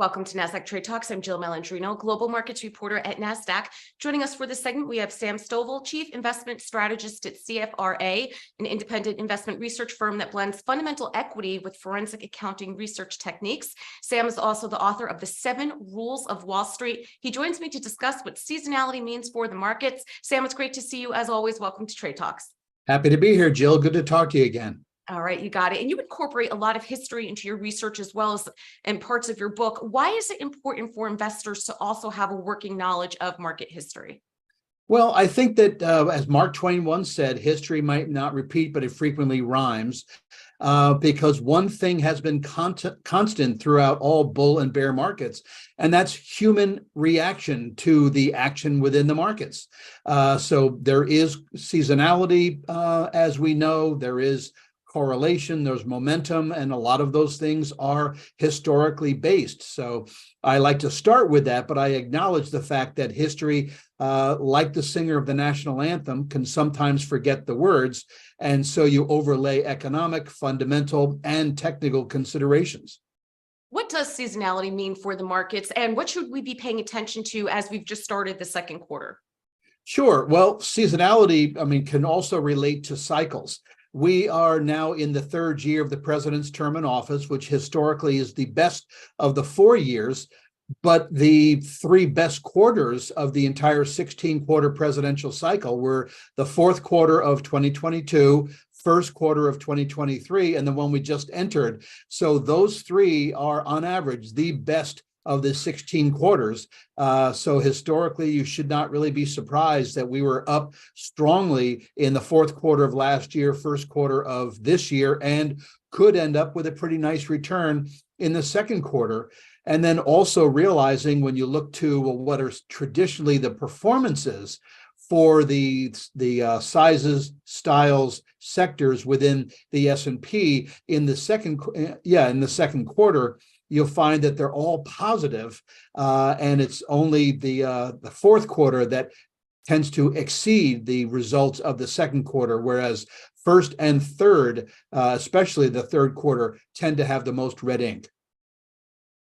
Welcome to Nasdaq Trade Talks. I'm Jill Malandrino, Global Markets Reporter at Nasdaq. Joining us for this segment, we have Sam Stovall, Chief Investment Strategist at CFRA, an independent investment research firm that blends fundamental equity with forensic accounting research techniques. Sam is also the author of The 7 Rules of Wall Street. He joins me to discuss what seasonality means for the markets. Sam, it's great to see you as always. Welcome to Trade Talks. Happy to be here, Jill. Good to talk to you again. All right, you got it. And you incorporate a lot of history into your research as well as in parts of your book. Why is it important for investors to also have a working knowledge of market history? Well, I think that as Mark Twain once said, history might not repeat, but it frequently rhymes, because one thing has been constant throughout all bull and bear markets, and that's human reaction to the action within the markets. So there is seasonality, as we know, there is correlation, there's momentum, and a lot of those things are historically based. So I like to start with that, but I acknowledge the fact that history, like the singer of the national anthem, can sometimes forget the words. And so you overlay economic, fundamental, and technical considerations. What does seasonality mean for the markets, and what should we be paying attention to as we've just started the second quarter? Sure. Well, seasonality, can also relate to cycles. We are now in the third year of the president's term in office, which historically is the best of the 4 years, but the 3 best quarters of the entire 16-quarter presidential cycle were the fourth quarter of 2022, first quarter of 2023, and the one we just entered. So those 3 are, on average, the best of the 16 quarters. So historically, you should not really be surprised that we were up strongly in the fourth quarter of last year, first quarter of this year, and could end up with a pretty nice return in the second quarter. And then also realizing when you look to what are traditionally the performances for the sizes, styles, sectors within the S&P in the second quarter, you'll find that they're all positive, and it's only the fourth quarter that tends to exceed the results of the second quarter, whereas first and third, especially the third quarter, tend to have the most red ink.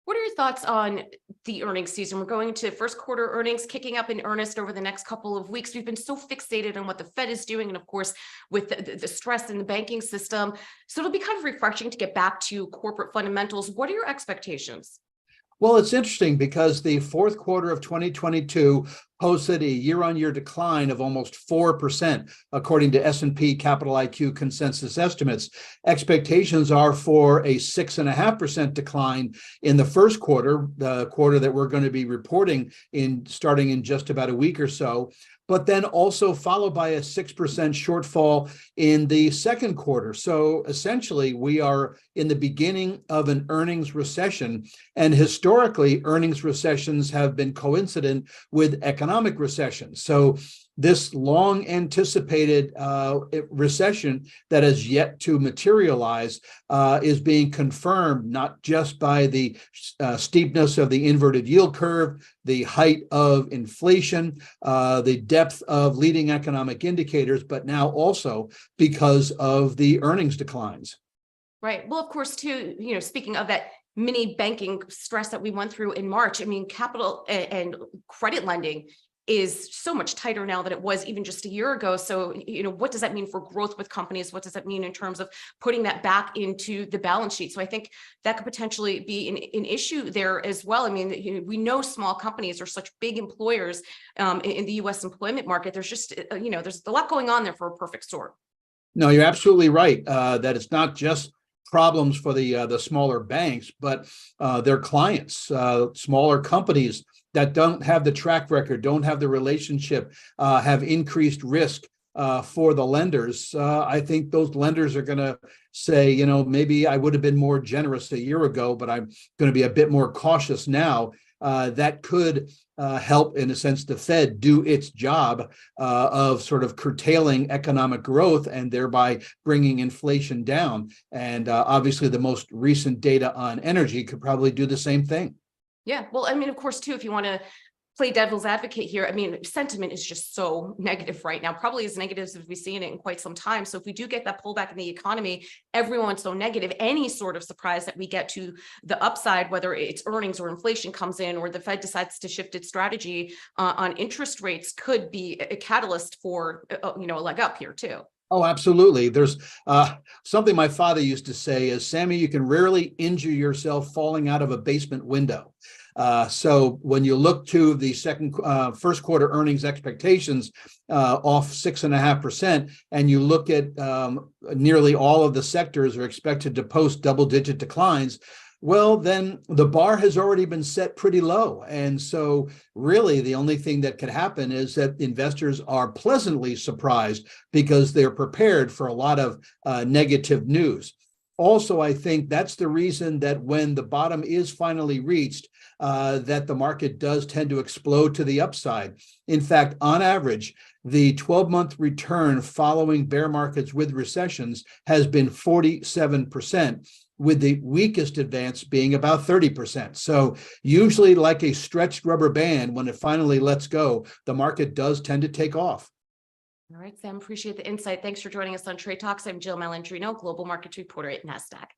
What are your thoughts on the earnings season? We're going into first quarter earnings kicking up in earnest over the next couple of weeks. We've been so fixated on what the Fed is doing, and of course, with the stress in the banking system. So it'll be kind of refreshing to get back to corporate fundamentals. What are your expectations? Well, it's interesting because the fourth quarter of 2022 posted a year-on-year decline of almost 4%, according to S&P Capital IQ consensus estimates. Expectations are for a 6.5% decline in the first quarter, the quarter that we're going to be reporting starting in just about a week or so, but then also followed by a 6% shortfall in the second quarter. So essentially, we are in the beginning of an earnings recession, and historically, earnings recessions have been coincident with economic recession. So this long anticipated recession that has yet to materialize is being confirmed not just by the steepness of the inverted yield curve, the height of inflation, the depth of leading economic indicators, but now also because of the earnings declines. Right. Well, of course, too, speaking of that mini banking stress that we went through in March, capital and credit lending is so much tighter now than it was even just a year ago. So, what does that mean for growth with companies? What does that mean in terms of putting that back into the balance sheet? So I think that could potentially be an issue there as well. We know small companies are such big employers in the U.S. employment market. There's just, there's a lot going on there for a perfect storm. No, you're absolutely right, that it's not just problems for the smaller banks, but their clients, smaller companies that don't have the track record, don't have the relationship, have increased risk for the lenders. I think those lenders are going to say, maybe I would have been more generous a year ago, but I'm going to be a bit more cautious now. That could help, in a sense, the Fed do its job of sort of curtailing economic growth and thereby bringing inflation down. And obviously, the most recent data on energy could probably do the same thing. Yeah, well, of course, too, if you want to play devil's advocate here, I mean, sentiment is just so negative right now, probably as negative as we've seen it in quite some time. So if we do get that pullback in the economy, everyone's so negative, any sort of surprise that we get to the upside, whether it's earnings or inflation comes in, or the Fed decides to shift its strategy on interest rates, could be a catalyst for, a leg up here too. Oh, absolutely. There's something my father used to say is, Sammy, you can rarely injure yourself falling out of a basement window. So when you look to the first quarter earnings expectations off 6.5%, and you look at nearly all of the sectors are expected to post double-digit declines, well, then the bar has already been set pretty low. And so really the only thing that could happen is that investors are pleasantly surprised because they're prepared for a lot of negative news. Also, I think that's the reason that when the bottom is finally reached, that the market does tend to explode to the upside. In fact, on average, the 12-month return following bear markets with recessions has been 47%, with the weakest advance being about 30%. So usually, like a stretched rubber band, when it finally lets go, the market does tend to take off. All right, Sam, appreciate the insight. Thanks for joining us on Trade Talks. I'm Jill Malandrino, Global Markets Reporter at Nasdaq.